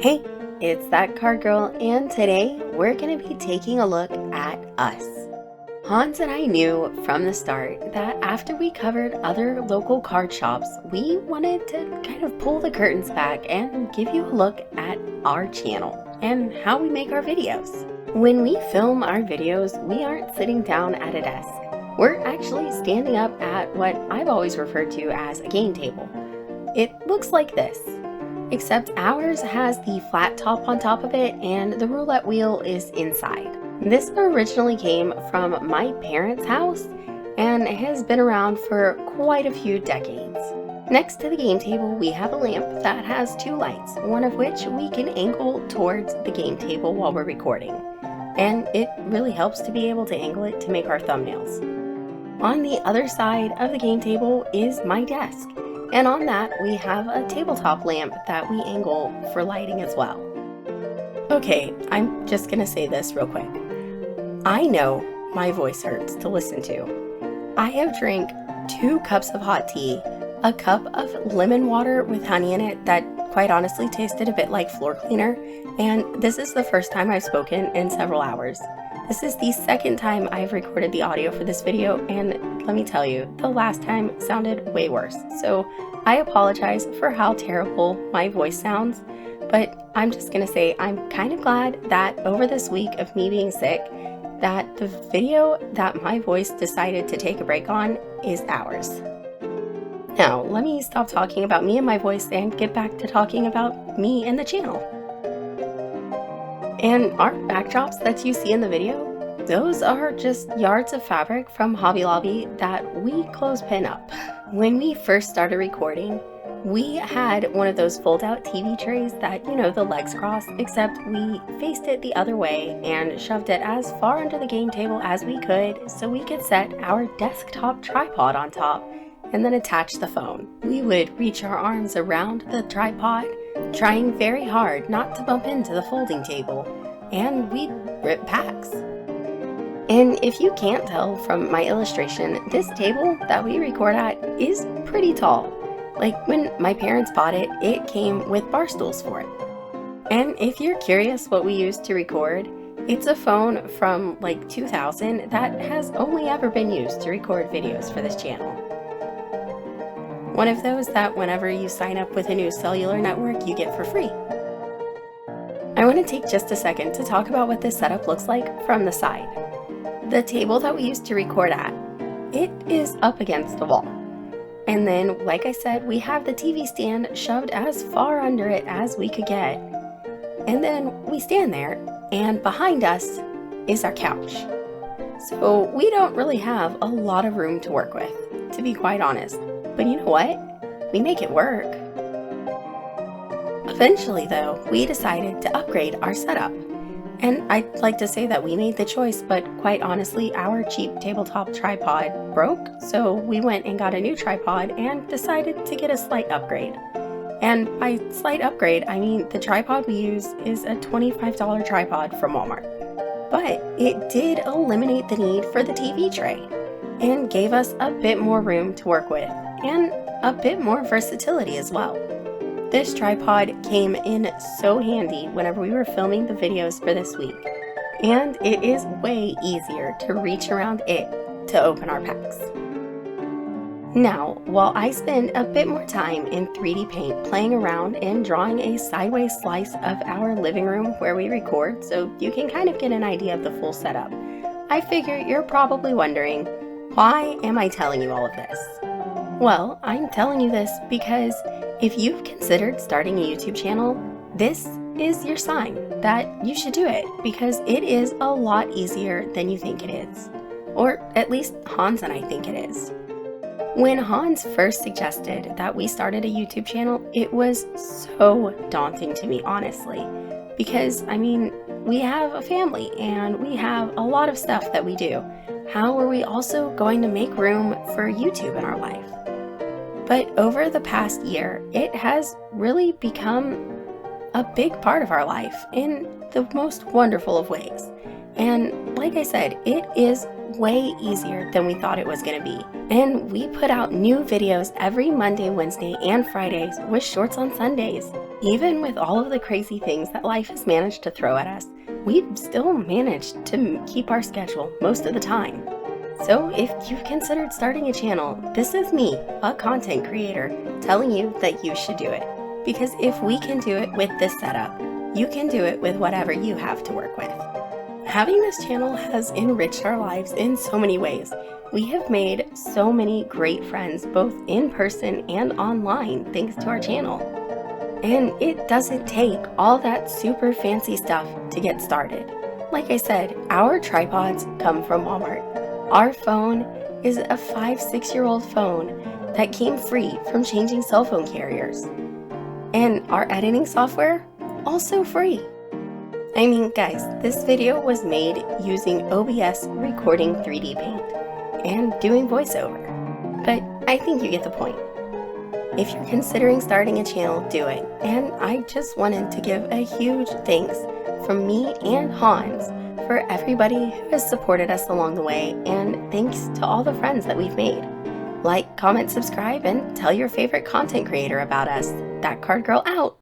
Hey, it's that card girl, and today we're going to be taking a look at us. Hans and I knew from the start that after we covered other local card shops, we wanted to kind of pull the curtains back and give you a look at our channel and how we make our videos. When we film our videos, we aren't sitting down at a desk. We're actually standing up at what I've always referred to as a game table. It looks like this. Except ours has the flat top on top of it and the roulette wheel is inside. This originally came from my parents' house and has been around for quite a few decades. Next to the game table, we have a lamp that has two lights, one of which we can angle towards the game table while we're recording. And it really helps to be able to angle it to make our thumbnails. On the other side of the game table is my desk. And on that, we have a tabletop lamp that we angle for lighting as well. Okay, I'm just gonna say this real quick. I know my voice hurts to listen to. I have drank 2 cups of hot tea, a cup of lemon water with honey in it that quite honestly tasted a bit like floor cleaner, and this is the first time I've spoken in several hours. This is the second time I've recorded the audio for this video, and let me tell you, the last time sounded way worse. So I apologize for how terrible my voice sounds, but I'm just gonna say I'm kind of glad that over this week of me being sick, that the video that my voice decided to take a break on is ours. Now, let me stop talking about me and my voice and get back to talking about me and the channel. And our backdrops that you see in the video, those are just yards of fabric from Hobby Lobby that we clothespin up. When we first started recording, we had one of those fold-out TV trays that, you know, the legs cross, except we faced it the other way and shoved it as far under the game table as we could so we could set our desktop tripod on top and then attach the phone. We would reach our arms around the tripod, trying very hard not to bump into the folding table, and we'd rip packs. And if you can't tell from my illustration, this table that we record at is pretty tall. Like when my parents bought it, it came with bar stools for it. And if you're curious what we use to record, it's a phone from like 2000 that has only ever been used to record videos for this channel. One of those that whenever you sign up with a new cellular network, you get for free. I want to take just a second to talk about what this setup looks like from the side. The table that we used to record at, it is up against the wall. And then, like I said, we have the TV stand shoved as far under it as we could get. And then we stand there, and behind us is our couch. So we don't really have a lot of room to work with, to be quite honest. But you know what? We make it work. Eventually, though, we decided to upgrade our setup. And I'd like to say that we made the choice, but quite honestly, our cheap tabletop tripod broke, so we went and got a new tripod and decided to get a slight upgrade. And by slight upgrade, I mean the tripod we use is a $25 tripod from Walmart. But it did eliminate the need for the TV tray and gave us a bit more room to work with and a bit more versatility as well. This tripod came in so handy whenever we were filming the videos for this week, and it is way easier to reach around it to open our packs. Now, while I spend a bit more time in 3D paint playing around and drawing a sideways slice of our living room where we record so you can kind of get an idea of the full setup, I figure you're probably wondering, why am I telling you all of this? Well, I'm telling you this because if you've considered starting a YouTube channel, this is your sign that you should do it because it is a lot easier than you think it is. Or at least Hans and I think it is. When Hans first suggested that we started a YouTube channel, it was so daunting to me, honestly. Because, I mean, we have a family and we have a lot of stuff that we do. How are we also going to make room for YouTube in our life? But over the past year, it has really become a big part of our life in the most wonderful of ways. And like I said, it is way easier than we thought it was going to be. And we put out new videos every Monday, Wednesday, and Fridays with shorts on Sundays. Even with all of the crazy things that life has managed to throw at us, we've still managed to keep our schedule most of the time. So if you've considered starting a channel, this is me, a content creator, telling you that you should do it. Because if we can do it with this setup, you can do it with whatever you have to work with. Having this channel has enriched our lives in so many ways. We have made so many great friends both in person and online thanks to our channel. And it doesn't take all that super fancy stuff to get started. Like I said, our tripods come from Walmart. Our phone is a 5-6-year-old phone that came free from changing cell phone carriers. And our editing software, also free. I mean, guys, this video was made using OBS recording 3D Paint and doing voiceover. But I think you get the point. If you're considering starting a channel, do it. And I just wanted to give a huge thanks from me and Hans for everybody who has supported us along the way, and thanks to all the friends that we've made. Like, comment, subscribe, and tell your favorite content creator about us. That Card Girl out!